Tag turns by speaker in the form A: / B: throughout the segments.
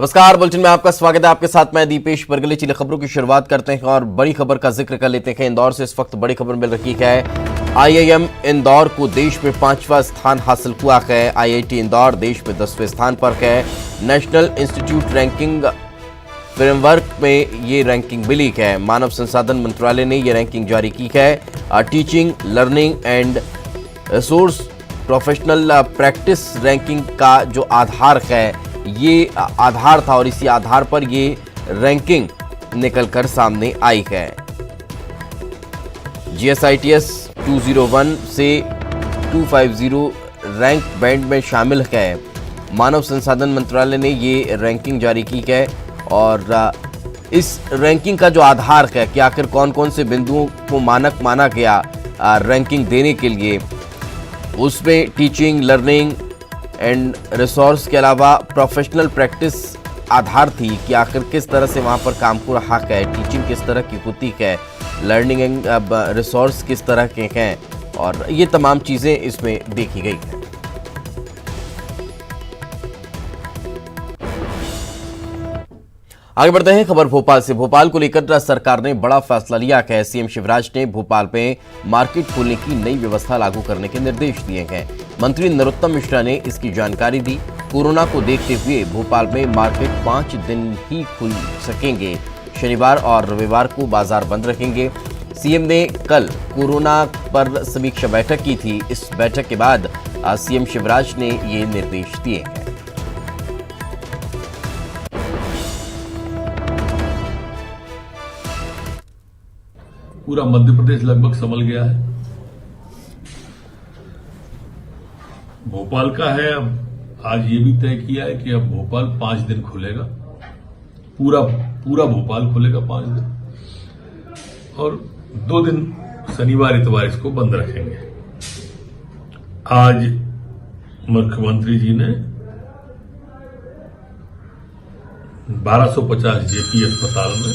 A: नमस्कार, बुलेटिन में आपका स्वागत है। आपके साथ मैं दीपेश बरगले। चलिए खबरों की शुरुआत करते हैं और बड़ी खबर का जिक्र कर लेते हैं। इंदौर से इस वक्त बड़ी खबर मिल रही है। IIM इंदौर को देश में 5वां स्थान हासिल हुआ है। IIT इंदौर देश में 10वें स्थान पर है। नेशनल इंस्टीट्यूट रैंकिंग फ्रेमवर्क में ये रैंकिंग मिली है। मानव संसाधन मंत्रालय ने ये रैंकिंग जारी की है। Teaching, learning and resource professional practice ranking का जो आधार है, ये आधार था और इसी आधार पर ये रैंकिंग निकलकर सामने आई है। GSITS 201 से 250 रैंक बैंड में शामिल है। मानव संसाधन मंत्रालय ने ये रैंकिंग जारी की है और इस रैंकिंग का जो आधार है कि आखिर कौन कौन से बिंदुओं को मानक माना गया रैंकिंग देने के लिए, उसमें टीचिंग, लर्निंग एंड रिसोर्स के अलावा प्रोफेशनल प्रैक्टिस आधार थी कि आखिर किस तरह से वहाँ पर काम हो रहा है, टीचिंग किस तरह की होती है, लर्निंग एंड रिसोर्स किस तरह के हैं, और ये तमाम चीज़ें इसमें देखी गई हैं। आगे बढ़ते हैं खबर भोपाल से। भोपाल को लेकर सरकार ने बड़ा फैसला लिया है। CM शिवराज ने भोपाल में मार्केट खोलने की नई व्यवस्था लागू करने के निर्देश दिए हैं। मंत्री नरोत्तम मिश्रा ने इसकी जानकारी दी। कोरोना को देखते हुए भोपाल में मार्केट 5 दिन ही खुल सकेंगे। शनिवार और रविवार को बाजार बंद रहेंगे। CM ने कल कोरोना पर समीक्षा बैठक की थी। इस बैठक के बाद CM शिवराज ने ये निर्देश दिए हैं।
B: पूरा मध्य प्रदेश लगभग संभल गया है। भोपाल का है। अब आज ये भी तय किया है कि अब भोपाल 5 दिन खुलेगा। पूरा भोपाल खुलेगा 5 दिन, और 2 दिन शनिवार इतवार इसको बंद रखेंगे। आज मुख्यमंत्री जी ने 1250 JP अस्पताल में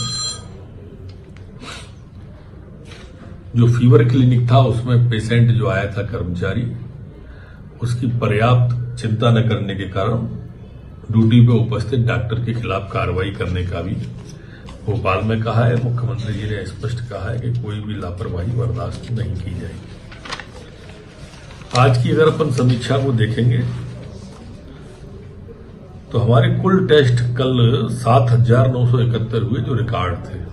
B: जो फीवर क्लिनिक था, उसमें पेशेंट जो आया था कर्मचारी, उसकी पर्याप्त चिंता न करने के कारण ड्यूटी पे उपस्थित डॉक्टर के खिलाफ कार्रवाई करने का भी भोपाल में कहा है। मुख्यमंत्री जी ने स्पष्ट कहा है कि कोई भी लापरवाही बर्दाश्त नहीं की जाएगी। आज की अगर अपन समीक्षा को देखेंगे तो हमारे कुल टेस्ट कल 7,971 हुए जो रिकॉर्ड थे।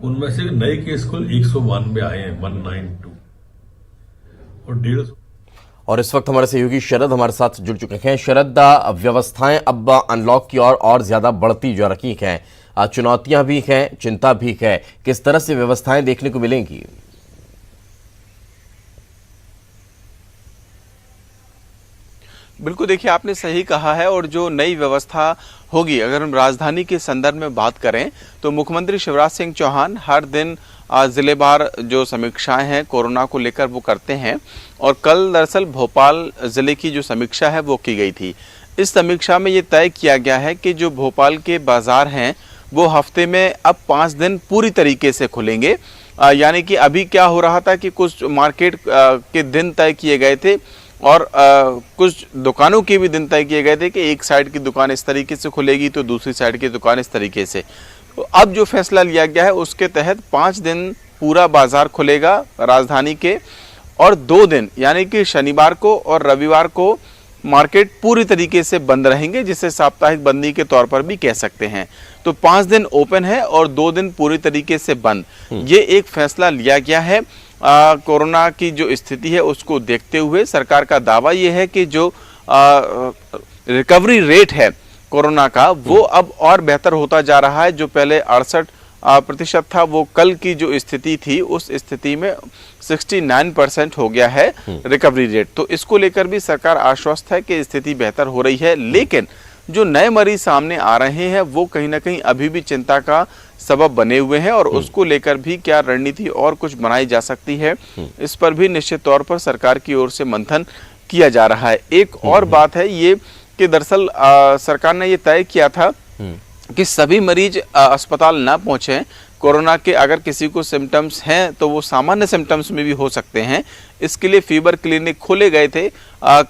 B: उनमें से नए केस कुल 192 आए हैं, 192, और 150।
A: और इस वक्त हमारे सहयोगी शरद हमारे साथ जुड़ चुके हैं। शरद, व्यवस्थाएं अब अनलॉक की और ज्यादा बढ़ती जा रही हैं। चुनौतियां भी हैं, चिंता भी है। किस तरह से व्यवस्थाएं देखने को मिलेंगी?
C: बिल्कुल, देखिए आपने सही कहा है। और जो नई व्यवस्था होगी, अगर हम राजधानी के संदर्भ में बात करें तो मुख्यमंत्री शिवराज सिंह चौहान हर दिन जिलेवार जो समीक्षाएं हैं कोरोना को लेकर वो करते हैं, और कल दरअसल भोपाल जिले की जो समीक्षा है वो की गई थी। इस समीक्षा में ये तय किया गया है कि जो भोपाल के बाजार हैं वो हफ्ते में अब 5 दिन पूरी तरीके से खुलेंगे। यानी कि अभी क्या हो रहा था कि कुछ मार्केट के दिन तय किए गए थे और कुछ दुकानों के भी दिन तय किए गए थे कि एक साइड की दुकान इस तरीके से खुलेगी तो दूसरी साइड की दुकान इस तरीके से। तो अब जो फैसला लिया गया है उसके तहत 5 दिन पूरा बाजार खुलेगा राजधानी के, और 2 दिन यानी कि शनिवार को और रविवार को मार्केट पूरी तरीके से बंद रहेंगे, जिसे साप्ताहिक बंदी के तौर पर भी कह सकते हैं। तो 5 दिन ओपन है और 2 दिन पूरी तरीके से बंद। ये एक फैसला लिया गया है कोरोना की जो स्थिति है उसको देखते हुए। सरकार का दावा ये है कि जो रिकवरी रेट है कोरोना का वो अब और बेहतर होता जा रहा है। जो पहले 68% था, वो कल की जो स्थिति थी उस स्थिति में 69% हो गया है रिकवरी रेट। तो इसको लेकर भी सरकार आश्वस्त है कि स्थिति बेहतर हो रही है। लेकिन जो नए मरीज सामने आ रहे हैं वो कहीं ना कहीं अभी भी चिंता का सबब बने हुए हैं, और उसको लेकर भी क्या रणनीति और कुछ बनाई जा सकती है, इस पर भी निश्चित तौर पर सरकार की ओर से मंथन किया जा रहा है। एक और बात है ये कि दरअसल सरकार ने ये तय किया था कि सभी मरीज अस्पताल ना पहुंचे, कोरोना के अगर किसी को सिम्टम्स हैं तो वो सामान्य सिम्टम्स में भी हो सकते हैं। इसके लिए फीवर क्लिनिक खोले गए थे।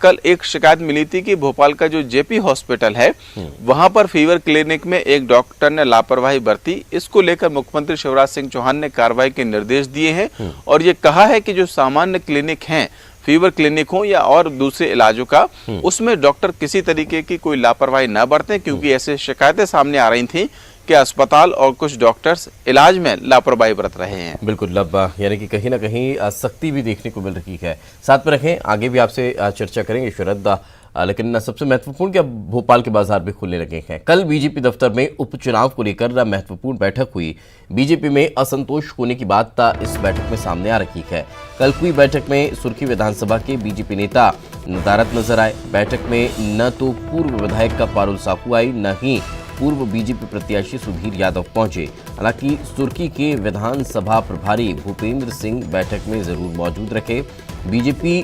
C: कल एक शिकायत मिली थी कि भोपाल का जो जेपी हॉस्पिटल है वहां पर फीवर क्लिनिक में एक डॉक्टर ने लापरवाही बरती। इसको लेकर मुख्यमंत्री शिवराज सिंह चौहान ने कार्रवाई के निर्देश दिए हैं और ये कहा है कि जो सामान्य क्लिनिक हैं, फीवर क्लिनिक हो या और दूसरे इलाजों का, उसमें डॉक्टर किसी तरीके की कोई लापरवाही न बरतें, क्योंकि ऐसे शिकायतें सामने आ रही थी कि अस्पताल और कुछ डॉक्टर्स इलाज में लापरवाही बरत रहे हैं।
A: बिल्कुल, लब यानी कि कहीं ना कहीं सख्ती भी देखने को मिल रही है। साथ में रखें, आगे भी आपसे चर्चा करेंगे शरद, लेकिन सबसे महत्वपूर्ण कि अब भोपाल के बाजार भी खुलने लगे हैं। कल बीजेपी दफ्तर में उपचुनाव को लेकर महत्वपूर्ण बैठक हुई। बीजेपी में असंतोष होने की बात इस बैठक में सामने आ रही है। कल हुई बैठक में सुर्खी विधानसभा के बीजेपी नेता नदारद नजर आए। बैठक में न तो पूर्व विधायक का पारुल साहू आई, न ही पूर्व बीजेपी प्रत्याशी सुधीर यादव पहुंचे। हालांकि सुर्खी के विधानसभा प्रभारी भूपेंद्र सिंह बैठक में जरूर मौजूद रहे। बीजेपी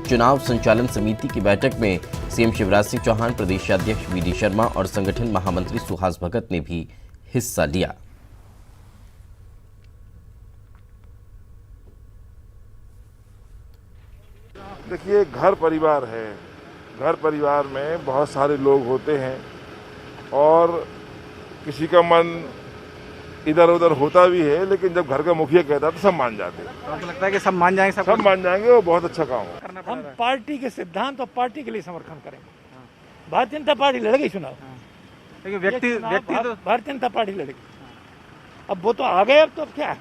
A: चुनाव संचालन समिति की बैठक में सीएम शिवराज सिंह चौहान, प्रदेशाध्यक्ष वीडी शर्मा और संगठन महामंत्री सुहास भगत ने भी हिस्सा लिया।
D: देखिए, घर परिवार है, घर परिवार में बहुत सारे लोग होते हैं और किसी का मन इधर उधर होता भी है, लेकिन जब घर का मुखिया कहता है तो सब मान जाते हैं।
E: आपको लगता है कि सब मान जाएंगे?
D: सब मान जाएंगे, वो बहुत अच्छा काम है।
E: हम पार्टी के सिद्धांत और पार्टी के लिए समर्थन करेंगे। भारतीय जनता पार्टी लड़ेगी चुनाव, लेकिन व्यक्ति तो
D: भारतीय जनता पार्टी लड़ेगी। अब वो तो आ गए, अब तो अब क्या है,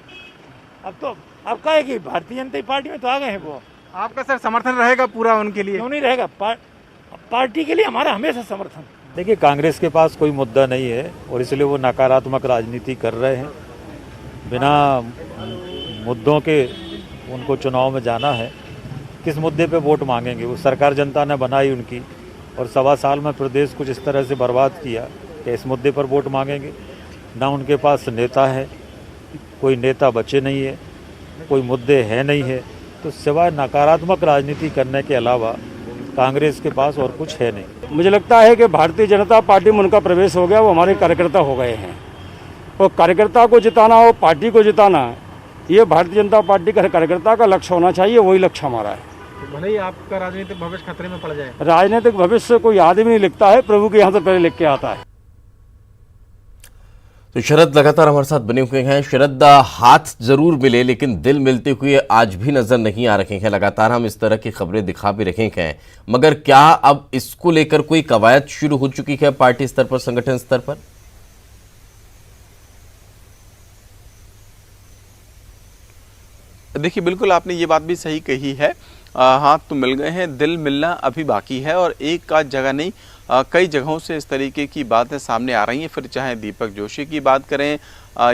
D: अब क्या है कि भारतीय जनता पार्टी में तो आ गए हैं वो।
E: आपका सर समर्थन रहेगा पूरा उनके लिए?
D: क्यों नहीं रहेगा, पार्टी के लिए हमारा हमेशा समर्थन।
F: देखिए, कांग्रेस के पास कोई मुद्दा नहीं है और इसलिए वो नकारात्मक राजनीति कर रहे हैं। बिना मुद्दों के उनको चुनाव में जाना है। किस मुद्दे पे वोट मांगेंगे? वो सरकार जनता ने बनाई उनकी और 1.25 साल में प्रदेश कुछ इस तरह से बर्बाद किया कि इस मुद्दे पर वोट मांगेंगे? ना उनके पास नेता है, कोई नेता बचे नहीं है, कोई मुद्दे है नहीं है, तो सिवाय नकारात्मक राजनीति करने के अलावा कांग्रेस के पास और कुछ है नहीं।
G: मुझे लगता है कि भारतीय जनता पार्टी में उनका प्रवेश हो गया, वो हमारे कार्यकर्ता हो गए हैं और कार्यकर्ता को जिताना और पार्टी को जिताना, ये भारतीय जनता पार्टी का कार्यकर्ता का लक्ष्य होना चाहिए। वही लक्ष्य हमारा है।
E: तो भले ही आपका राजनीतिक भविष्य खतरे में पड़ जाए।
G: राजनीतिक भविष्य कोई आदमी नहीं लिखता है, प्रभु के यहाँ से पहले लिख के आता है।
A: तो शरद लगातार हमारे साथ बने हुए हैं। शरद, हाथ जरूर मिले लेकिन दिल मिलते हुए आज भी नजर नहीं आ रहे हैं। लगातार हम इस तरह की खबरें दिखा भी रहे हैं, मगर क्या अब इसको लेकर कोई कवायद शुरू हो चुकी है पार्टी स्तर पर, संगठन स्तर पर?
C: देखिए, बिल्कुल आपने ये बात भी सही कही है। हाथ तो मिल गए हैं, दिल मिलना अभी बाकी है और एक आध जगह नहीं, कई जगहों से इस तरीके की बातें सामने आ रही हैं। फिर चाहे दीपक जोशी की बात करें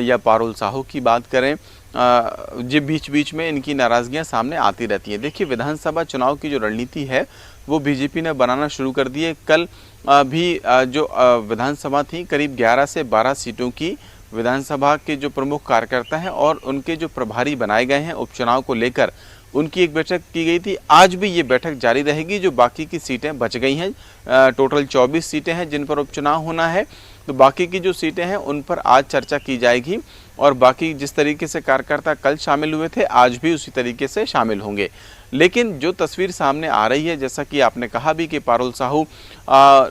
C: या पारुल साहू की बात करें, जो बीच बीच में इनकी नाराज़गियां सामने आती रहती हैं। देखिए, विधानसभा चुनाव की जो रणनीति है वो बीजेपी ने बनाना शुरू कर दी है। कल भी जो विधानसभा थी, करीब 11 से 12 सीटों की विधानसभा के जो प्रमुख कार्यकर्ता हैं और उनके जो प्रभारी बनाए गए हैं उपचुनाव को लेकर, उनकी एक बैठक की गई थी। आज भी ये बैठक जारी रहेगी। जो बाकी की सीटें बच गई हैं, टोटल 24 सीटें हैं जिन पर उपचुनाव होना है, तो बाकी की जो सीटें हैं उन पर आज चर्चा की जाएगी और बाकी जिस तरीके से कार्यकर्ता कल शामिल हुए थे, आज भी उसी तरीके से शामिल होंगे। लेकिन जो तस्वीर सामने आ रही है, जैसा कि आपने कहा भी कि पारुल साहू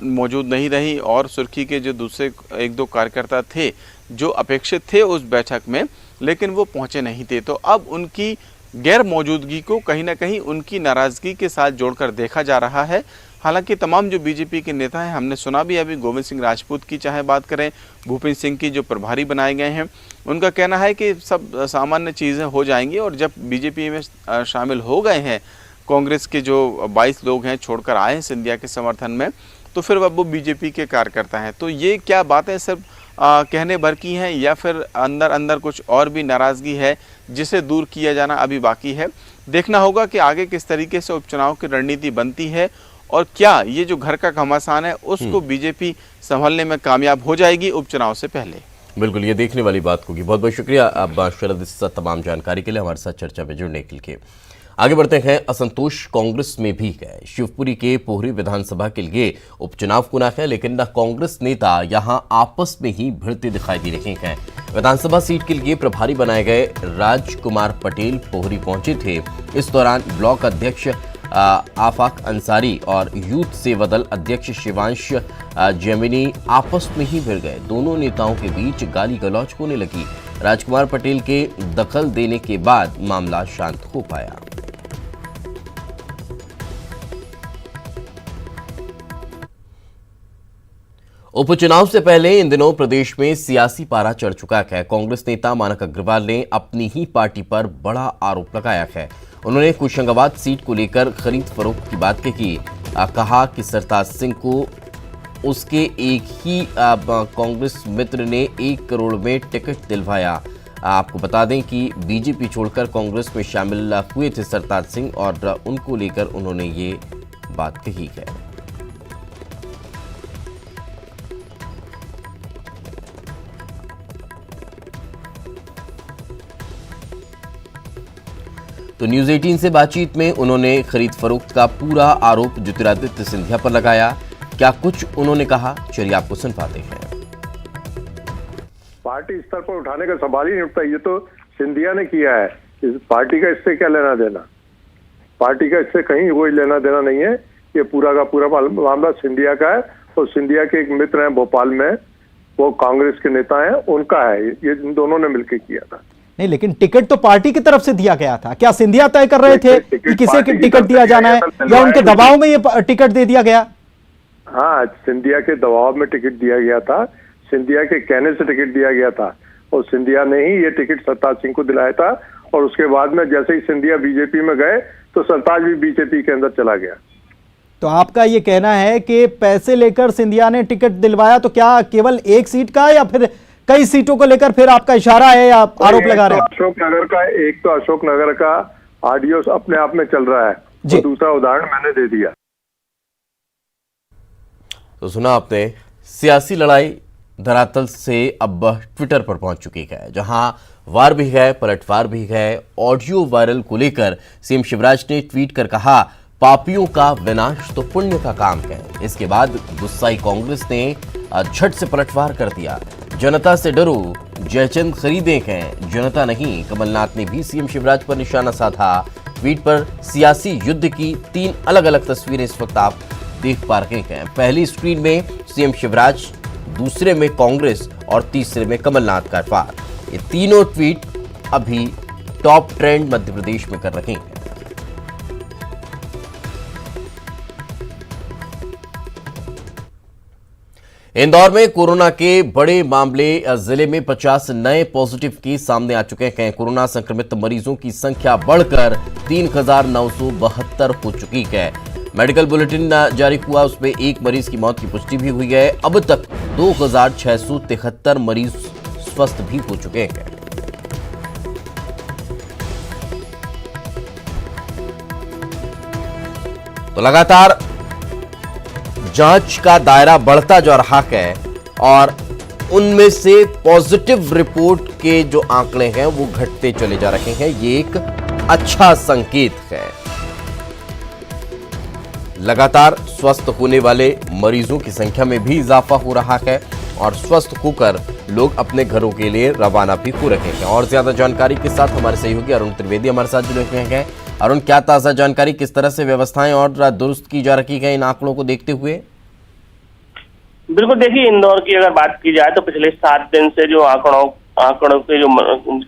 C: मौजूद नहीं रही और सुर्खी के जो दूसरे 1-2 कार्यकर्ता थे जो अपेक्षित थे उस बैठक में, लेकिन वो पहुंचे नहीं थे, तो अब उनकी गैर मौजूदगी को कहीं ना कहीं उनकी नाराजगी के साथ जोड़कर देखा जा रहा है। हालांकि तमाम जो बीजेपी के नेता हैं, हमने सुना भी अभी गोविंद सिंह राजपूत की चाहे बात करें, भूपेंद्र सिंह की जो प्रभारी बनाए गए हैं, उनका कहना है कि सब सामान्य चीज़ें हो जाएंगी और जब बीजेपी में शामिल हो गए हैं, कांग्रेस के जो 22 लोग हैं छोड़कर आए हैं सिंधिया के समर्थन में, तो फिर अब वो बीजेपी के कार्यकर्ता हैं। तो ये क्या बातें सिर्फ कहने भर की हैं या फिर अंदर अंदर कुछ और भी नाराज़गी है जिसे दूर किया जाना अभी बाकी है? देखना होगा कि आगे किस तरीके से उपचुनाव की रणनीति बनती है और क्या ये जो घर का घमासान है उसको बीजेपी संभालने में कामयाब हो जाएगी उपचुनाव से पहले।
A: बिल्कुल, ये देखने वाली बात होगी। बहुत बहुत शुक्रिया अब शरद इस तमाम जानकारी के लिए हमारे साथ चर्चा में जुड़ने के लिए। आगे बढ़ते हैं। असंतोष कांग्रेस में भी है। शिवपुरी के पोहरी विधानसभा के लिए उपचुनाव होना है, लेकिन न कांग्रेस नेता यहां आपस में ही भिड़ते दिखाई दे रहे हैं। विधानसभा सीट के लिए प्रभारी बनाए गए राजकुमार पटेल पोहरी पहुंचे थे। इस दौरान ब्लॉक अध्यक्ष आफाक अंसारी और यूथ सेवा दल अध्यक्ष शिवांश जेमिनी आपस में ही भिड़ गए। दोनों नेताओं के बीच गाली गलौज होने लगी। राजकुमार पटेल के दखल देने के बाद मामला शांत हो पाया। उपचुनाव से पहले इन दिनों प्रदेश में सियासी पारा चढ़ चुका है। कांग्रेस नेता मानक अग्रवाल ने अपनी ही पार्टी पर बड़ा आरोप लगाया है। उन्होंने होशंगाबाद सीट को लेकर खरीद फरोख्त की बात कही। कहा कि सरताज सिंह को उसके एक ही कांग्रेस मित्र ने 1 करोड़ में टिकट दिलवाया। आपको बता दें कि बीजेपी छोड़कर कांग्रेस में शामिल हुए थे सरताज सिंह और उनको लेकर उन्होंने ये बात कही है। तो न्यूज 18 से बातचीत में उन्होंने खरीद फरोख्त का पूरा आरोप ज्योतिरादित्य सिंधिया पर लगाया। क्या कुछ उन्होंने कहा, चलिए आपको सुन पाते हैं।
H: पार्टी स्तर पर उठाने का सवाल ही नहीं उठता। ये तो सिंधिया ने किया है। इस पार्टी का इससे क्या लेना देना? पार्टी का इससे कहीं कोई लेना देना नहीं है। ये पूरा का पूरा मामला सिंधिया का है और सिंधिया के एक मित्र हैं भोपाल में, वो कांग्रेस के नेता हैं, उनका है। ये इन दोनों ने मिलकर किया था।
I: नहीं, लेकिन टिकट तो पार्टी की तरफ से दिया गया था। क्या सिंधिया तय कर रहे थे कि किसे टिकट दिया जाना है या उनके दबाव में ये टिकट दे दिया गया?
H: हाँ, सिंधिया के दबाव में टिकट दिया गया था। सिंधिया के कहने से टिकट दिया गया था और सिंधिया ने ही ये टिकट सरताज सिंह को दिलाया था। और उसके बाद में जैसे ही सिंधिया बीजेपी में गए तो सरताज भी बीजेपी के अंदर चला गया।
I: तो आपका ये कहना है कि पैसे लेकर सिंधिया ने टिकट दिलवाया, तो क्या केवल एक सीट का या फिर कई सीटों को लेकर फिर आपका इशारा है या आरोप लगा रहे हैं?
H: अशोकनगर का, एक तो अशोकनगर का ऑडियो अपने आप में चल रहा है और दूसरा उदाहरण मैंने दे दिया।
A: तो सुना आपने। सियासी लड़ाई धरातल से अब ट्विटर पर पहुंच चुकी है, जहां वार भी है, पलटवार भी है। ऑडियो वायरल को लेकर सीएम शिवराज ने ट्वीट कर कहा, पापियों का विनाश तो पुण्य का काम है। इसके बाद गुस्साई कांग्रेस ने झट से पलटवार कर दिया। जनता से डरो, जयचंद खरीदे हैं, जनता नहीं। कमलनाथ ने भी सीएम शिवराज पर निशाना साधा। ट्वीट पर सियासी युद्ध की 3 अलग अलग तस्वीरें इस वक्त आप देख पा रहे हैं। पहली स्क्रीन में सीएम शिवराज, दूसरे में कांग्रेस और तीसरे में कमलनाथ का वार। ये तीनों ट्वीट अभी टॉप ट्रेंड मध्य प्रदेश में कर रहे हैं। इंदौर में कोरोना के बड़े मामले। जिले में 50 नए पॉजिटिव केस सामने आ चुके हैं। कोरोना संक्रमित मरीजों की संख्या बढ़कर 3,972 हो चुकी है। मेडिकल बुलेटिन जारी हुआ, उसमें एक मरीज की मौत की पुष्टि भी हुई है। अब तक 2,673 मरीज स्वस्थ भी हो चुके हैं। तो लगातार जांच का दायरा बढ़ता जा रहा है और उनमें से पॉजिटिव रिपोर्ट के जो आंकड़े हैं वो घटते चले जा रहे हैं। ये एक अच्छा संकेत है। लगातार स्वस्थ होने वाले मरीजों की संख्या में भी इजाफा हो रहा है और स्वस्थ होकर लोग अपने घरों के लिए रवाना भी हो रहे हैं। और ज्यादा जानकारी के साथ हमारे सहयोगी अरुण त्रिवेदी हमारे साथ जुड़े हुए हैं। अरुण, क्या ताजा जानकारी, किस तरह से व्यवस्थाएं और दुरुस्त की जा रही है इन आंकड़ों को देखते हुए?
J: बिल्कुल, देखिए इंदौर की अगर बात की जाए तो पिछले 7 दिन से जो आंकड़ों पे जो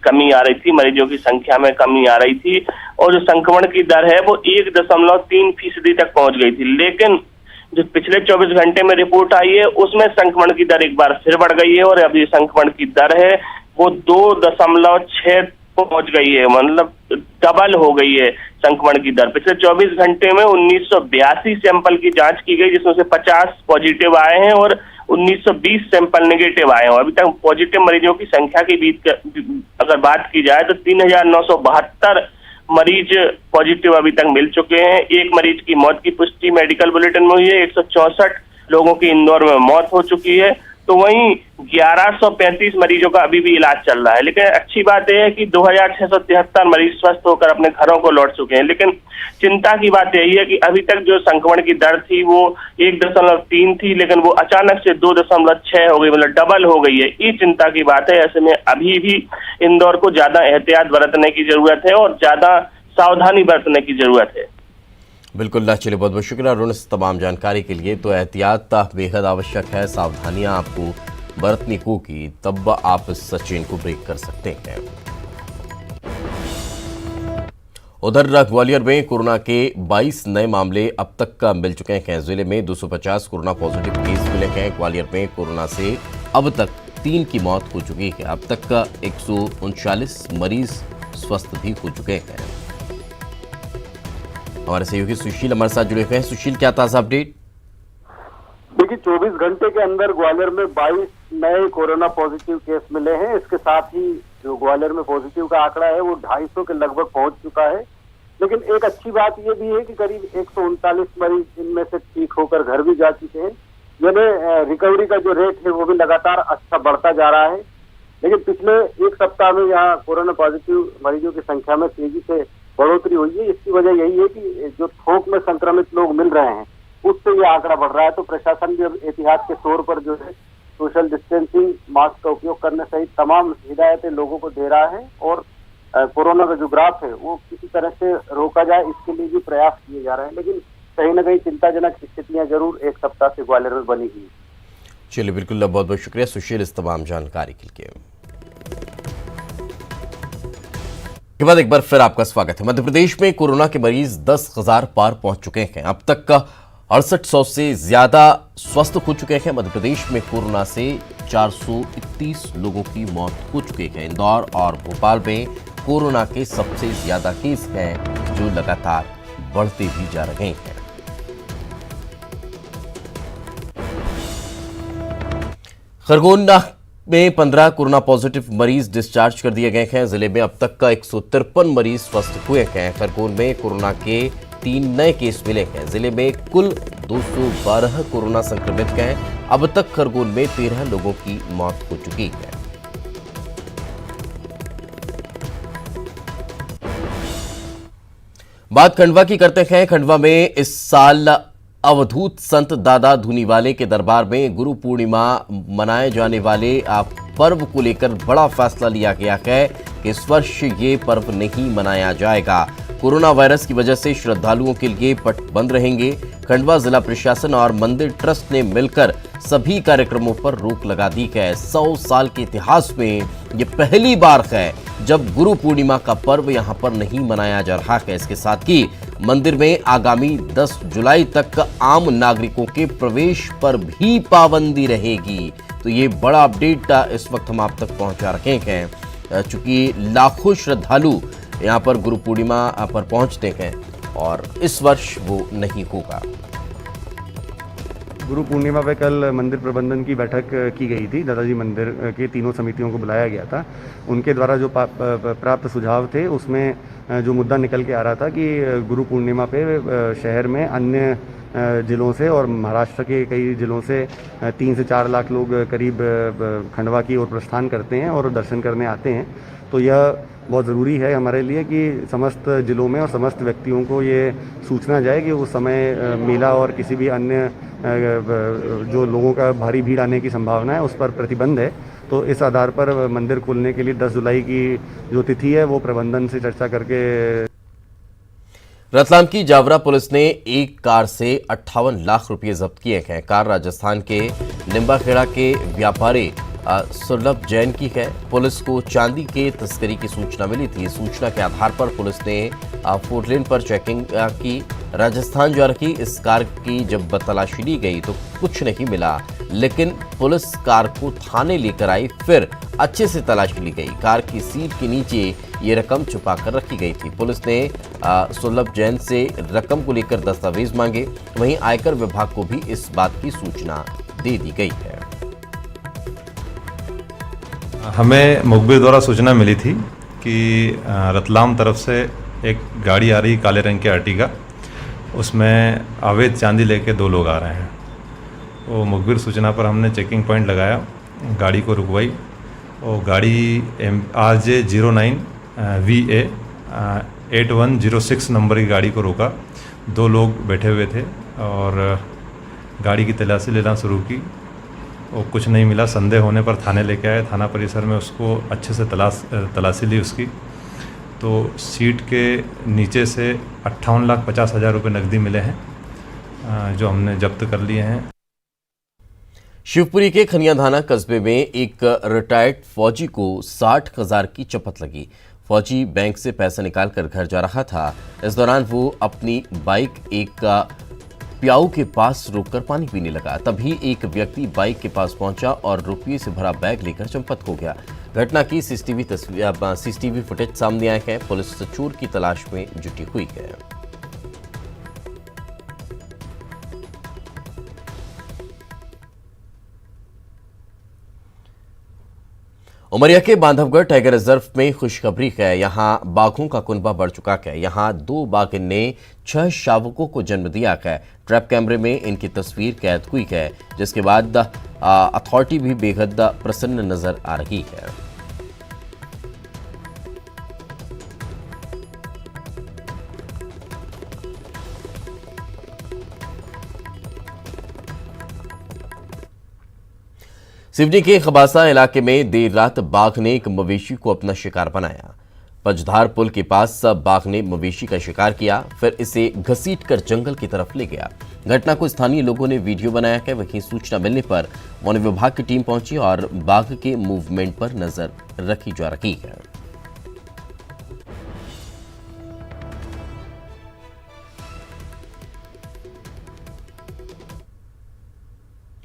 J: कमी आ रही थी, मरीजों की संख्या में कमी आ रही थी और जो संक्रमण की दर है वो 1.3% तक पहुंच गई थी। लेकिन जो पिछले 24 घंटे में रिपोर्ट आई है उसमें संक्रमण की दर एक बार फिर बढ़ गई है और अब ये संक्रमण की दर है वो 2.6 पहुंच गई है, मतलब डबल हो गई है संक्रमण की दर। पिछले 24 घंटे में 1982 सैंपल की जांच की गई, जिसमें से 50 पॉजिटिव आए हैं और 1920 सैंपल नेगेटिव आए हैं। अभी तक पॉजिटिव मरीजों की संख्या की अगर बात की जाए तो 3,972 मरीज पॉजिटिव अभी तक मिल चुके हैं। एक मरीज की मौत की पुष्टि मेडिकल बुलेटिन में हुई है। 164 लोगों की इंदौर में मौत हो चुकी है। तो वहीं 1135 मरीजों का अभी भी इलाज चल रहा है। लेकिन अच्छी बात यह है कि 2673 मरीज स्वस्थ होकर अपने घरों को लौट चुके हैं। लेकिन चिंता की बात यही है कि अभी तक जो संक्रमण की दर थी वो 1.3 थी, लेकिन वो अचानक से 2.6 हो गई, मतलब डबल हो गई है। ये चिंता की बात है। ऐसे में अभी भी इंदौर को ज्यादा एहतियात बरतने की जरूरत है और ज्यादा सावधानी बरतने की जरूरत है।
A: बिल्कुल ना, चलिए बहुत बहुत शुक्रिया अरुण इस तमाम जानकारी के लिए। तो एहतियात बेहद आवश्यक है, सावधानियां आपको बरतनी होगी, तब आप इस चेन को ब्रेक कर सकते हैं। उधर ग्वालियर में कोरोना के 22 नए मामले अब तक का मिल चुके हैं। जिले में 250 कोरोना पॉजिटिव केस मिले हैं। ग्वालियर में कोरोना से अब तक 3 की मौत हो चुकी है। अब तक का 139 मरीज स्वस्थ भी हो चुके हैं। हमारे सहयोगी सुशील हमारे साथ जुड़े हुए हैं। सुशील, क्या ताजा अपडेट?
K: देखिए, 24 घंटे के अंदर ग्वालियर में 22 नए कोरोना पॉजिटिव केस मिले हैं। इसके साथ ही जो ग्वालियर में पॉजिटिव का आंकड़ा है वो 250 के लगभग पहुंच चुका है। लेकिन एक अच्छी बात ये भी है कि करीब 139 मरीज इनमें से ठीक होकर घर भी जा चुके हैं। यानी रिकवरी का जो रेट है वो भी लगातार अच्छा बढ़ता जा रहा है। लेकिन पिछले एक सप्ताह में यहाँ कोरोना पॉजिटिव मरीजों की संख्या में तेजी से बढ़ोतरी हुई है। इसकी वजह यही है कि जो थोक में संक्रमित लोग मिल रहे हैं उससे ये आंकड़ा बढ़ रहा है। तो प्रशासन भी अब एहतियात के तौर पर जो है सोशल डिस्टेंसिंग, मास्क का उपयोग करने सहित तमाम हिदायतें लोगों को दे रहा है और कोरोना का जो ग्राफ है वो किसी तरह से रोका जाए, इसके लिए भी प्रयास किए जा रहे हैं। लेकिन कहीं ना कहीं चिंताजनक स्थितियां जरूर एक सप्ताह से ग्वालियर में बनी हुई।
A: चलिए, बिल्कुल बहुत बहुत शुक्रिया सुशील इस तमाम जानकारी के लिए। के बाद एक बार फिर आपका स्वागत है। मध्य प्रदेश में कोरोना के मरीज 10,000 पार पहुंच चुके हैं। अब तक का 6800 से ज्यादा स्वस्थ हो चुके हैं। मध्य प्रदेश में कोरोना से 431 लोगों की मौत हो चुकी है। इंदौर और भोपाल में कोरोना के सबसे ज्यादा केस हैं जो लगातार बढ़ते भी जा रहे हैं। खरगोन में 15 कोरोना पॉजिटिव मरीज डिस्चार्ज कर दिए गए हैं। जिले में अब तक का 153 मरीज स्वस्थ हुए हैं। खरगोन में कोरोना के 3 नए केस मिले हैं। जिले में कुल 212 कोरोना संक्रमित हैं। अब तक खरगोन में 13 लोगों की मौत हो चुकी है। बात खंडवा की करते हैं। खंडवा में इस साल अवधूत संत दादा धूनीवाले के दरबार में गुरु पूर्णिमा मनाए जाने वाले पर्व को लेकर बड़ा फैसला लिया गया है कि इस वर्ष ये पर्व नहीं मनाया जाएगा। कोरोना वायरस की वजह से श्रद्धालुओं के लिए पट बंद रहेंगे। खंडवा जिला प्रशासन और मंदिर ट्रस्ट ने मिलकर सभी कार्यक्रमों पर रोक लगा दी है। 100 साल के इतिहास में ये पहली बार है जब गुरु पूर्णिमा का पर्व यहां पर नहीं मनाया जा रहा है। इसके साथ ही मंदिर में आगामी 10 जुलाई तक आम नागरिकों के प्रवेश पर भी पाबंदी रहेगी। तो ये बड़ा अपडेट इस वक्त हम आप तक पहुंचा रहे हैं। चूंकि लाखों श्रद्धालु यहाँ पर गुरु पूर्णिमा पर पहुंचते हैं और इस वर्ष वो नहीं होगा।
L: गुरु पूर्णिमा पे कल मंदिर प्रबंधन की बैठक की गई थी। दादाजी मंदिर के तीनों समितियों को बुलाया गया था। उनके द्वारा जो प्राप्त सुझाव थे उसमें जो मुद्दा निकल के आ रहा था कि गुरु पूर्णिमा पे शहर में अन्य जिलों से और महाराष्ट्र के कई जिलों से 3 से 4 लाख लोग करीब खंडवा की ओर प्रस्थान करते हैं और दर्शन करने आते हैं। तो यह बहुत ज़रूरी है हमारे लिए कि समस्त जिलों में और समस्त व्यक्तियों को ये सूचना जाए कि उस समय मेला और किसी भी अन्य जो लोगों का भारी भीड़ आने की संभावना है उस पर प्रतिबंध है। तो इस आधार पर मंदिर खोलने के लिए 10 जुलाई की जो तिथि है वो प्रबंधन से चर्चा करके।
A: रतलाम की जावरा पुलिस ने एक कार से 58 लाख रुपए जब्त किए हैं। कार राजस्थान के निम्बाखेड़ा के व्यापारी सुलभ जैन की है। पुलिस को चांदी के तस्करी की सूचना मिली थी। सूचना के आधार पर पुलिस ने 4 लेन पर चेकिंग की। राजस्थान जा रही इस कार की जब तलाशी ली गई तो कुछ नहीं मिला, लेकिन पुलिस कार को थाने लेकर आई। फिर अच्छे से तलाशी ली गई। कार की सीट के नीचे ये रकम छुपा कर रखी गई थी। पुलिस ने सुलभ जैन से रकम को लेकर दस्तावेज मांगे। वहीं आयकर विभाग को भी इस बात की सूचना दे दी गई है।
M: हमें मुखबिर द्वारा सूचना मिली थी कि रतलाम तरफ से एक गाड़ी आ रही काले रंग की आर्टिगा, उसमें अवैध चांदी लेके 2 लोग आ रहे हैं। वो मुखबिर सूचना पर हमने चेकिंग पॉइंट लगाया, गाड़ी को रुकवाई और गाड़ी RJ09 VA 8106 नंबर की गाड़ी को रोका। 2 लोग बैठे हुए थे और गाड़ी की तलाशी लेना शुरू की और कुछ नहीं मिला। संदेह होने पर थाने लेके आए। थाना परिसर में उसको अच्छे से तलाशी ली उसकी, तो सीट के नीचे से 58,50,000 रुपये नकदी मिले हैं, जो हमने जब्त कर लिए हैं।
A: शिवपुरी के खनियाधाना कस्बे में एक रिटायर्ड फौजी को 60,000 की चपत लगी। फौजी बैंक से पैसा निकालकर घर जा रहा था। इस दौरान वो अपनी बाइक एक प्याऊ के पास रोककर पानी पीने लगा। तभी एक व्यक्ति बाइक के पास पहुंचा और रुपये से भरा बैग लेकर चंपत हो गया। घटना की सीसीटीवी फुटेज सामने आए हैं। पुलिस चोर की तलाश में जुटी हुई है। उमरिया के बांधवगढ़ टाइगर रिजर्व में खुशखबरी है। यहां बाघों का कुनबा बढ़ चुका है। यहां 2 बाघ ने 6 शावकों को जन्म दिया है। ट्रैप कैमरे में इनकी तस्वीर कैद हुई है, जिसके बाद अथॉरिटी भी बेहद प्रसन्न नजर आ रही है। सिवनी के खबासा इलाके में देर रात बाघ ने एक मवेशी को अपना शिकार बनाया। पजधार पुल के पास बाघ ने मवेशी का शिकार किया, फिर इसे घसीटकर जंगल की तरफ ले गया। घटना को स्थानीय लोगों ने वीडियो बनाया है। वहीं सूचना मिलने पर वन विभाग की टीम पहुंची और बाघ के मूवमेंट पर नजर रखी जा रही है।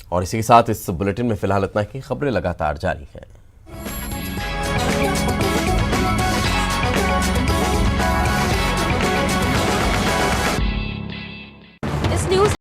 A: और इसी के साथ इस बुलेटिन में फिलहाल इतना ही। खबरें लगातार जारी हैं।